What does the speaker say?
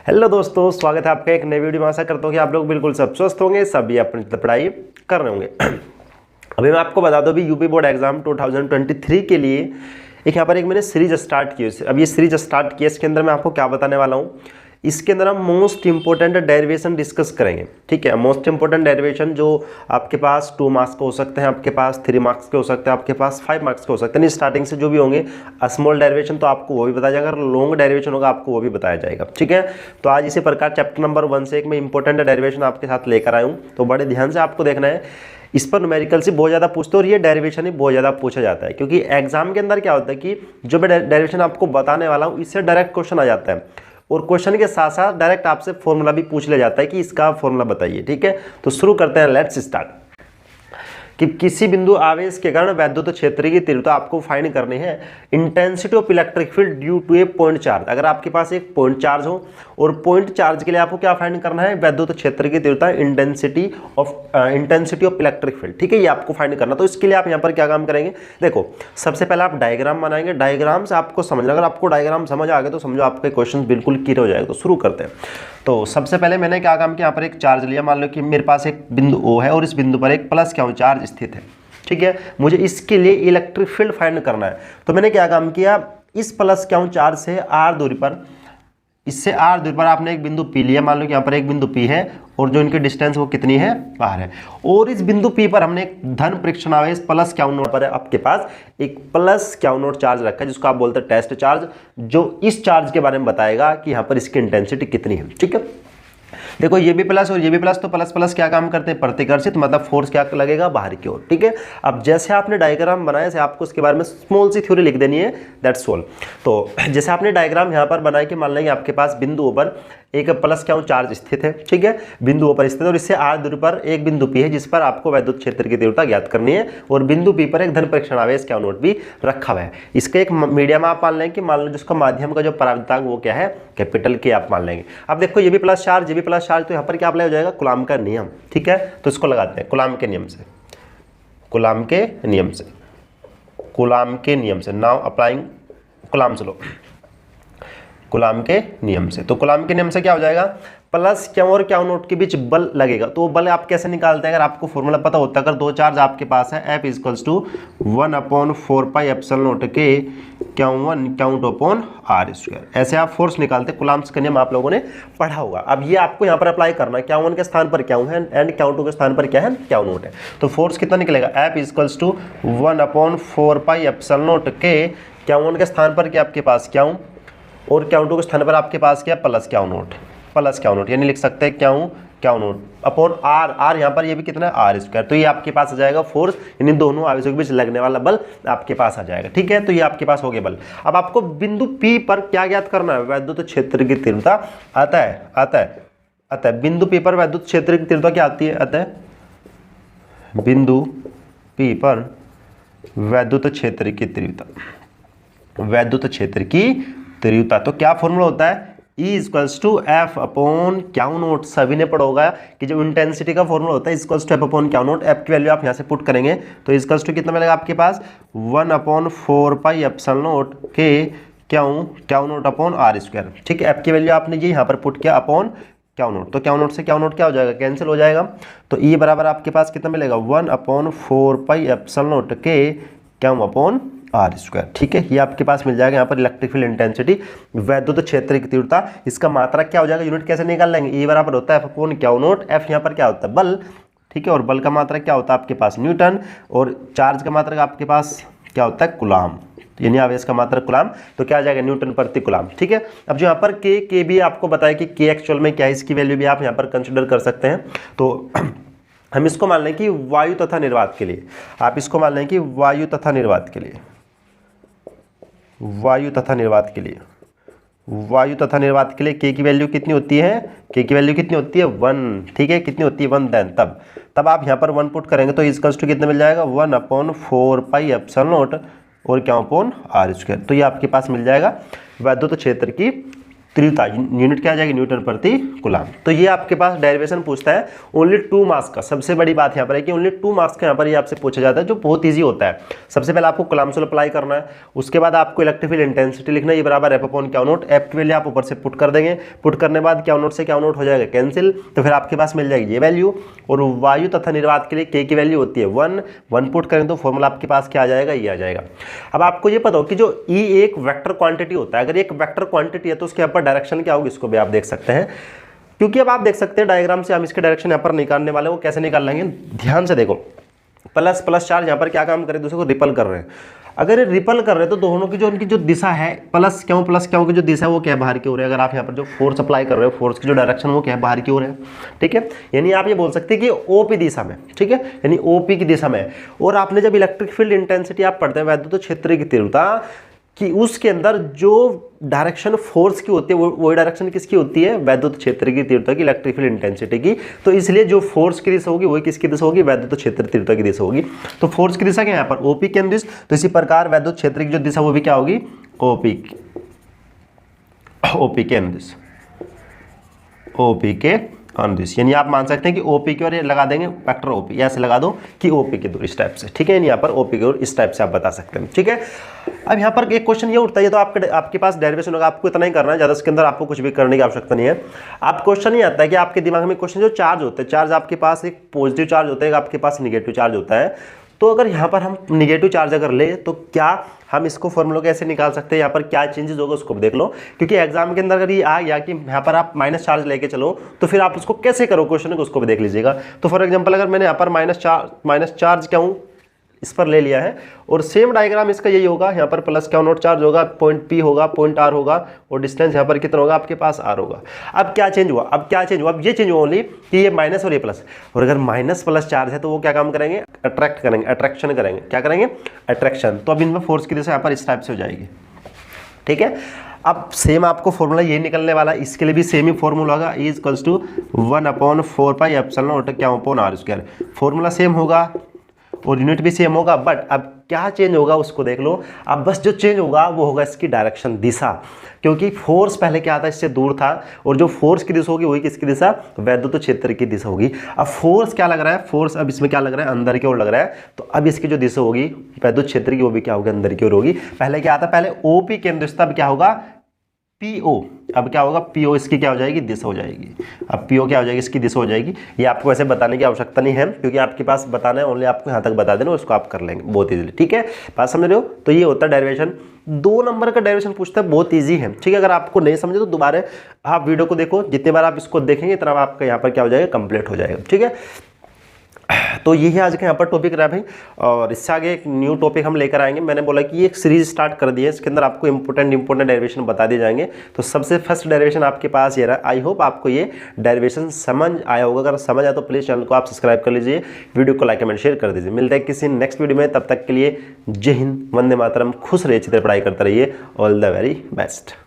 Hello दोस्तों, स्वागत है आपका एक नई वीडियो में। आशा करता हूँ कि आप लोग बिल्कुल सब स्वस्थ होंगे, सभी अपनी पढ़ाई कर रहे होंगे। अभी मैं आपको बता दूं, अभी यूपी बोर्ड एग्जाम 2023 के लिए एक यहाँ पर एक मैंने सीरीज स्टार्ट की है। अब ये सीरीज स्टार्ट की है, इसके अंदर मैं आपको क्या बताने वाला हूँ, इसके अंदर हम मोस्ट इंपोर्टेंट डेरिवेशन डिस्कस करेंगे। ठीक है, मोस्ट इंपोर्टेंट डेरिवेशन जो आपके पास 2 मार्क्स के हो सकते हैं, आपके पास 3 मार्क्स के हो सकते हैं, आपके पास 5 मार्क्स के हो सकते हैं। स्टार्टिंग से जो भी होंगे, स्मॉल डेरिवेशन तो आपको वो भी बताया जाएगा, लॉन्ग डेरिवेशन होगा आपको वो भी बताया जाएगा। ठीक है, तो आज इसी प्रकार चैप्टर नंबर 1 से एक मैं इंपॉर्टेंट डेरिवेशन आपके साथ लेकर आया हूँ, तो बड़े ध्यान से आपको देखना है। इस पर न्यूमेरिकल से बहुत ज़्यादा पूछते हैं और ये डेरिवेशन ही बहुत ज़्यादा पूछा जाता है, क्योंकि एग्जाम के अंदर क्या होता है कि जो मैं डेरिवेशन आपको बताने वाला हूँ इससे डायरेक्ट क्वेश्चन आ जाता है, और क्वेश्चन के साथ साथ डायरेक्ट आपसे फॉर्मूला भी पूछ लिया जाता है कि इसका फॉर्मूला बताइए। ठीक है, तो शुरू करते हैं, लेट्स स्टार्ट। कि किसी बिंदु आवेश के कारण वैद्युत क्षेत्र की तीव्रता आपको फाइंड करनी है। Intensity of electric field due to a point charge. अगर आपके पास एक पॉइंट चार्ज हो और पॉइंट चार्ज के लिए आपको क्या फाइंड करना है, वैद्युत क्षेत्र की तीव्रता, इंटेंसिटी ऑफ इलेक्ट्रिक फील्ड। ठीक है, ये आपको फाइंड करना। तो इसके लिए आप यहाँ पर क्या काम करेंगे, देखो सबसे पहले आप डायग्राम बनाएंगे। डायग्राम से आपको समझना, अगर आपको डायग्राम समझ आ गए तो समझो आपके क्वेश्चन बिल्कुल क्लियर हो जाएगा। तो शुरू करते हैं। तो सबसे पहले मैंने क्या काम किया, यहाँ पर एक चार्ज लिया। मान लो कि मेरे पास एक बिंदु O है और इस बिंदु पर एक प्लस क्या चार्ज स्थित है। ठीक है, मुझे इसके लिए इलेक्ट्रिक फील्ड फाइंड करना है। तो मैंने क्या काम किया, इस प्लस क्या चार्ज से r दूरी पर, इससे r दूरी पर आपने एक बिंदु P लिया। मान लो कि यहाँ पर एक बिंदु P है और जो इनकी डिस्टेंस वो कितनी है, r है। और इस बिंदु P पर हमने एक धन परीक्षण आवेश प्लस क्या नोट पर है, आपके पास एक प्लस क्या नोट चार्ज रखा है, जिसको आप बोलते हैं टेस्ट चार्ज, जो इस चार्ज के बारे में बताएगा कि यहाँ पर इसकी इंटेंसिटी कितनी है। ठीक है, देखो ये भी प्लस और ये भी प्लस, तो प्लस प्लस क्या काम करते हैं, प्रतिकर्षित, मतलब फोर्स क्या लगेगा, बाहर की ओर। ठीक है, अब जैसे आपने डायग्राम बनाया, से आपको इसके बारे में स्मॉल सी थ्योरी लिख देनी है, दैट्स ऑल। तो जैसे आपने डायग्राम यहाँ पर बनाया कि मान लेंगे आपके पास बिंदु पर एक प्लस क्या चार्ज स्थित है। ठीक है, बिंदु पर स्थित है और इससे r दूरी पर एक बिंदु P है जिस पर आपको वैद्युत क्षेत्र की तीव्रता ज्ञात करनी है, और बिंदु P पर एक धन परीक्षण आवेश क्या नोट भी रखा हुआ है। इसका एक मीडियम आप मान लेंगे कि मान लो जिसका माध्यम का जो परावर्तक वो क्या है, कैपिटल K आप मान लेंगे। अब देखो ये भी प्लस चार्ज, ये भी प्लस चार्ज, तो यहाँ पर क्या अप्लाई हो जाएगा, कूलॉम का नियम। ठीक है, तो इसको लगाते हैं कूलॉम के नियम से, कूलॉम के नियम से, कूलॉम के नियम से। Now applying Coulomb's law, Coulomb के नियम से। तो कूलॉम के नियम से क्या हो जाएगा, प्लस क्या और क्या नोट के बीच बल लगेगा। तो वो बल आप कैसे निकालते हैं, अगर आपको फॉर्मूला पता होता है, अगर दो चार्ज आपके पास है, F equals to 1/4 epsilon naught के Q1 Q2 upon R square, ऐसे आप फोर्स निकालते हैं। कूलॉम्स का नियम आप लोगों ने पढ़ा होगा। अब ये आपको यहाँ पर अप्लाई करना है, Q1 के स्थान पर Q है एंड Q2 के स्थान पर क्या है, Q नोट है। तो फोर्स कितना निकलेगा, F equals to 1/4 epsilon naught के Q1 के स्थान पर क्या आपके पास Q, और Q2 के स्थान पर आपके पास क्या, plus Q note, plus Q note, यानी लिख सकते हैं Q नोट अपॉन R यहाँ पर ये भी कितना है, R स्क्वायर। तो ये आपके पास आ जाएगा फोर्स, यानी दोनों आवेशों के बीच लगने वाला बल आपके पास आ जाएगा। ठीक है, तो ये आपके पास हो गया बल। अब आपको बिंदु P पर क्या ज्ञात करना है, वैद्युत क्षेत्र की तीव्रता। आता है बिंदु P पर वैद्युत क्षेत्र की तीव्रता क्या आती है, आता है बिंदु P पर वैद्युत क्षेत्र की तीव्रता, वैद्युत क्षेत्र की तीव्रता। तो क्या फॉर्मूला होता है, E equals to F upon Q naught. सभी ने पढ़ा होगा कि जो इंटेंसिटी का फॉर्मूला होता है equals to F upon Q naught. F की वैल्यू आप यहाँ से पुट करेंगे तो इक्वल्स टू कितना मिलेगा आपके पास, 1/4 एप्सिलॉन नोट के Q naught upon R square. ठीक है, F की वैल्यू आपने ये यहाँ पर पुट किया अपॉन Q नोट, तो Q नोट से Q नोट क्या हो जाएगा, कैंसिल हो जाएगा। तो E बराबर आपके पास कितना मिलेगा, 1/4 एप्सिलॉन नोट के Q अपॉन R स्क्वायर। ठीक है, ये आपके पास मिल जाएगा यहाँ पर इलेक्ट्रिक फील्ड इंटेंसिटी, वैद्युत क्षेत्र की तीव्रता। इसका मात्रा क्या हो जाएगा, यूनिट कैसे निकाल लेंगे, E बराबर होता है F upon Q naught. F यहाँ पर क्या होता है, बल। ठीक है, और बल का मात्रा क्या होता है आपके पास, न्यूटन, और चार्ज का मात्रा आपके पास क्या होता है, कूलॉम, यानी आवेश का मात्रा कूलॉम। तो क्या आ जाएगा, न्यूटन प्रति कूलॉम। ठीक है, अब जो यहाँ पर के भी आपको बताया कि के एक्चुअल में क्या है, इसकी वैल्यू भी आप यहाँ पर कंसिडर कर सकते हैं। तो हम इसको मान लें कि वायु तथा निर्वात के लिए, आप इसको मान लें कि वायु तथा निर्वात के लिए, वायु तथा निर्वात के लिए, वायु तथा निर्वात के लिए के की वैल्यू कितनी होती है, के की वैल्यू कितनी होती है, 1। ठीक है, कितनी होती है, 1। देन तब आप यहाँ पर 1 पुट करेंगे तो इक्वल्स टू कितना मिल जाएगा, 1/4 एप्सिलॉन नोट और Q अपॉन R स्क्वायर। तो ये आपके पास मिल जाएगा वैद्युत क्षेत्र की तीव्रता, यूनिट क्या आ जाएगी, न्यूटन प्रति कूलम। तो ये आपके पास डेरिवेशन पूछता है ओनली 2 मार्क्स का। सबसे बड़ी बात यहाँ पर है कि ओनली 2 मार्क्स का यहाँ पर ये आपसे पूछा जाता है, जो बहुत ईजी होता है। सबसे पहले आपको कूलम्ब लॉ अप्लाई करना है, उसके बाद आपको इलेक्ट्रिक फील्ड इंटेंसिटी लिखना है, ये बराबर F upon Q not. F की वैल्यू आप ऊपर से पुट कर देंगे, पुट करने बाद क्यू नॉट से क्यू नॉट हो जाएगा कैंसिल, तो फिर आपके पास मिल जाएगी ये वैल्यू। और वायु तथा निर्वात के लिए के की वैल्यू होती है 1 पुट करें तो फॉर्मूला आपके पास क्या आ जाएगा, ये आ जाएगा। अब आपको ये पता हो कि जो ई एक वेक्टर क्वांटिटी होता है, अगर एक वेक्टर क्वांटिटी है तो उसके ऊपर डायरेक्शन क्या होगी, इसको भी आप देख सकते हैं। क्योंकि अब आप देख सकते हैं डायग्राम से हम इसके डायरेक्शन यहाँ पर निकालने वाले हैं, वो कैसे निकाल लेंगे, ध्यान से देखो। प्लस प्लस चार्ज यहाँ पर क्या काम करे, दूसरे को रिपल कर रहे हैं। अगर ये रिपल कर रहे हैं तो दोनों की जो उनकी जो दिशा है, प्लस क्यों की जो दिशा है वो क्या है, बाहर की ओर है। अगर आप यहाँ पर जो फोर्स अप्लाई कर रहे हो, फोर्स की जो डायरेक्शन वो क्या है, बाहर की ओर है, ठीक है। यानी आप ये बोल सकते हैं कि ओपी दिशा में, ठीक है, यानी ओपी की दिशा में। और आपने जब इलेक्ट्रिक फील्ड इंटेंसिटी आप पढ़ते हैं वैद्युत क्षेत्र की तीव्रता, कि उसके अंदर जो डायरेक्शन फोर्स की होती है वो डायरेक्शन किसकी होती है, वैद्युत क्षेत्र की तीव्रता की, इलेक्ट्रिक फील्ड इंटेंसिटी की। तो इसलिए जो फोर्स की दिशा होगी वही किसकी दिशा होगी, वैद्युत क्षेत्र तीव्रता की दिशा होगी। तो फोर्स की दिशा क्या है यहाँ पर, ओपी के अनुदिश। तो इसी प्रकार वैद्युत क्षेत्र की जो दिशा वो भी क्या होगी, ओपी के अनुदिश, ओपी के अनुदिश। यानी आप मान सकते हैं कि ओपी की ओर ये लगा देंगे वेक्टर ओपी, ऐसे लगा दो कि ओपी की दूर इस टाइप से, ठीक है। यहाँ पर ओपी की ओर इस टाइप से आप बता सकते हैं, ठीक है। अब यहाँ पर एक क्वेश्चन ये उठता है, तो आपके पास डेरिवेशन होगा, आपको इतना ही करना है, ज़्यादा इसके अंदर आपको कुछ भी करने की आवश्यकता नहीं है। आप क्वेश्चन ही आता है कि आपके दिमाग में क्वेश्चन जो चार्ज होते हैं, चार्ज आपके पास एक पॉजिटिव चार्ज होता है, आपके पास निगेटिव चार्ज होता है। तो अगर यहाँ पर हम निगेटिव चार्ज अगर ले तो क्या हम इसको फॉर्मूला कैसे निकाल सकते हैं, यहाँ पर क्या चेंजेस होगा उसको भी देख लो। क्योंकि एग्जाम के अंदर अगर ये आ गया कि यहाँ पर आप माइनस चार्ज लेके चलो, तो फिर आप उसको कैसे करो क्वेश्चन को, उसको भी देख लीजिएगा। तो फॉर एग्जांपल अगर मैंने यहाँ पर माइनस चार्ज क्या हूँ इस पर ले लिया है, और सेम डायग्राम इसका यही होगा, यहाँ पर प्लस क्यू नॉट चार्ज होगा, पॉइंट पी होगा, पॉइंट आर होगा, और डिस्टेंस यहाँ पर कितना होगा आपके पास आर होगा। अब क्या चेंज हुआ, अब ये चेंज हुआ ओनली कि ये माइनस और ये प्लस। और अगर माइनस प्लस चार्ज है तो वो क्या काम करेंगे, अट्रैक्ट करेंगे, अट्रैक्शन करेंगे, क्या करेंगे, अट्रैक्शन। तो अब इनमें फोर्स की दिशा यहाँ पर इस टाइप से हो जाएगी, ठीक है। अब सेम आपको फॉर्मूला ये निकलने वाला है, इसके लिए भी सेम ही फॉर्मूला होगा, E = 1/4πε क्या upon R square. Formula same होगा और यूनिट भी सेम होगा, बट अब क्या चेंज होगा उसको देख लो। अब बस जो चेंज होगा वो होगा इसकी डायरेक्शन, दिशा। क्योंकि फोर्स पहले क्या था, इससे दूर था, और जो फोर्स की दिशा होगी वही किसकी दिशा, वैद्युत क्षेत्र की दिशा होगी। अब फोर्स क्या लग रहा है, फोर्स अब इसमें क्या लग रहा है, अंदर की ओर लग रहा है। तो अब इसकी जो दिशा होगी वैद्युत क्षेत्र की, वो भी क्या होगी, अंदर की ओर होगी। पहले क्या था, पहले ओपी केंद्र, तब क्या होगा, पीओ। अब क्या होगा, पीओ इसकी क्या हो जाएगी, दिशा हो जाएगी। अब पीओ क्या हो जाएगी, इसकी दिशा हो जाएगी। ये आपको ऐसे बताने की आवश्यकता नहीं है, क्योंकि आपके पास बताना है, ओनली आपको यहाँ तक बता देना, उसको आप कर लेंगे बहुत इजीली, ठीक है। बात समझ रहे हो। तो ये होता है डेरिवेशन। 2 नंबर का डेरिवेशन पूछता है, बहुत ईजी है, ठीक है। अगर आपको नहीं समझे तो दोबारा आप वीडियो को देखो, जितने बार आप इसको देखेंगे इतना आपका यहाँ पर क्या हो जाएगा, कंप्लीट हो जाएगा, ठीक है। तो ये है आज का यहाँ पर टॉपिक रहा भाई, और इससे आगे एक न्यू टॉपिक हम लेकर आएंगे। मैंने बोला कि एक सीरीज स्टार्ट कर दी है, इसके अंदर आपको इंपॉर्टेंट डेरिवेशन बता दिए जाएंगे। तो सबसे फर्स्ट डेरिवेशन आपके पास ये रहा। आई होप आपको ये डेरिवेशन समझ आया होगा। अगर समझ आया तो प्लीज़ चैनल को आप सब्सक्राइब कर लीजिए, वीडियो को लाइक कमेंट शेयर कर दीजिए। मिलते हैं किसी नेक्स्ट वीडियो में, तब तक के लिए जय हिंद, वंदे मातरम, खुश रहिए, अच्छी तरह पढ़ाई करते रहिए, ऑल द वेरी बेस्ट।